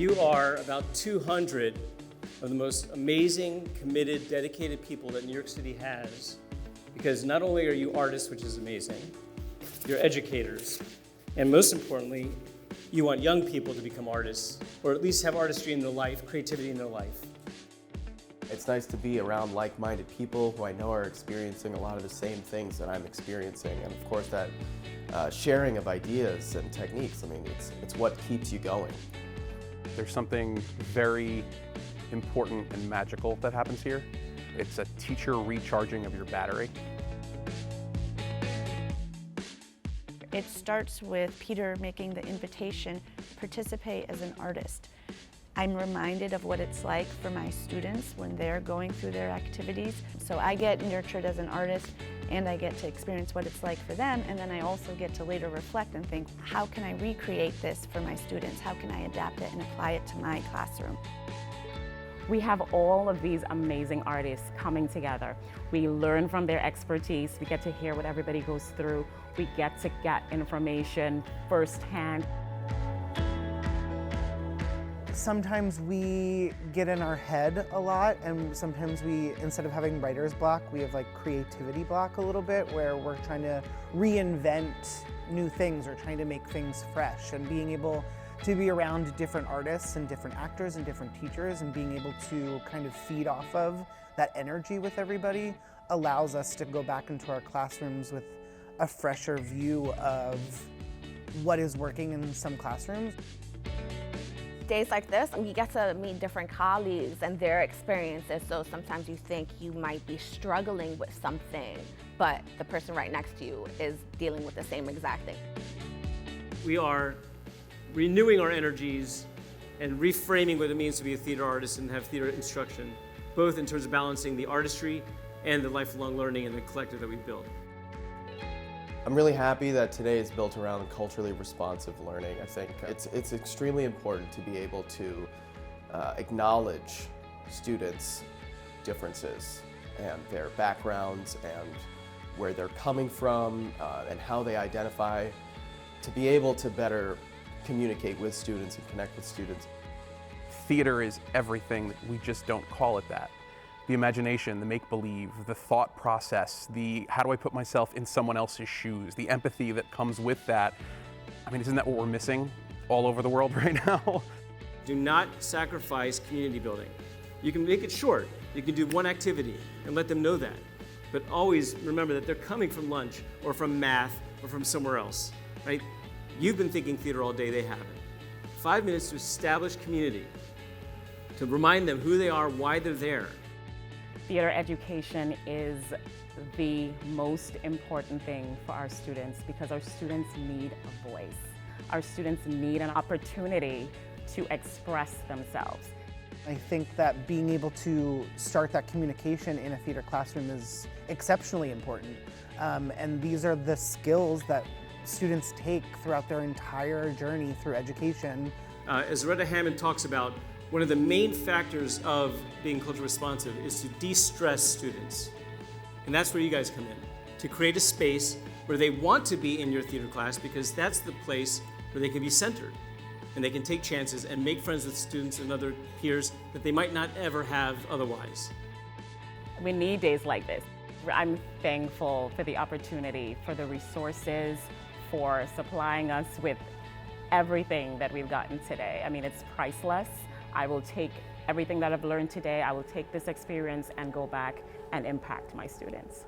You are about 200 of the most amazing, committed, dedicated people that New York City has, because not only are you artists, which is amazing, you're educators, and most importantly, you want young people to become artists, or at least have artistry in their life, creativity in their life. It's nice to be around like-minded people who I know are experiencing a lot of the same things that I'm experiencing, and of course that sharing of ideas and techniques, I mean, it's what keeps you going. There's something very important and magical that happens here. It's a teacher recharging of your battery. It starts with Peter making the invitation, participate as an artist. I'm reminded of what it's like for my students when they're going through their activities. So I get nurtured as an artist and I get to experience what it's like for them, and then I also get to later reflect and think, how can I recreate this for my students? How can I adapt it and apply it to my classroom? We have all of these amazing artists coming together. We learn from their expertise. We get to hear what everybody goes through. We get to get information firsthand. Sometimes we get in our head a lot, and sometimes we, instead of having writer's block, we have like creativity block a little bit, where we're trying to reinvent new things or trying to make things fresh, and being able to be around different artists and different actors and different teachers and being able to kind of feed off of that energy with everybody allows us to go back into our classrooms with a fresher view of what is working in some classrooms. Days like this, we get to meet different colleagues and their experiences, so sometimes you think you might be struggling with something, but the person right next to you is dealing with the same exact thing. We are renewing our energies and reframing what it means to be a theater artist and have theater instruction, both in terms of balancing the artistry and the lifelong learning and the collective that we build. I'm really happy that today is built around culturally responsive learning. I think it's extremely important to be able to acknowledge students' differences and their backgrounds and where they're coming from and how they identify, to be able to better communicate with students and connect with students. Theater is everything, we just don't call it that. The imagination, the make-believe, the thought process, the how do I put myself in someone else's shoes, the empathy that comes with that. I mean, isn't that what we're missing all over the world right now? Do not sacrifice community building. You can make it short. You can do one activity and let them know that. But always remember that they're coming from lunch or from math or from somewhere else, right? You've been thinking theater all day, they haven't. 5 minutes to establish community, to remind them who they are, why they're there. Theater education is the most important thing for our students because our students need a voice. Our students need an opportunity to express themselves. I think that being able to start that communication in a theater classroom is exceptionally important. And these are the skills that students take throughout their entire journey through education. As Retta Hammond talks about, one of the main factors of being culturally responsive is to de-stress students. And that's where you guys come in, to create a space where they want to be in your theater class, because that's the place where they can be centered and they can take chances and make friends with students and other peers that they might not ever have otherwise. We need days like this. I'm thankful for the opportunity, for the resources, for supplying us with everything that we've gotten today. I mean, it's priceless. I will take everything that I've learned today, I will take this experience and go back and impact my students.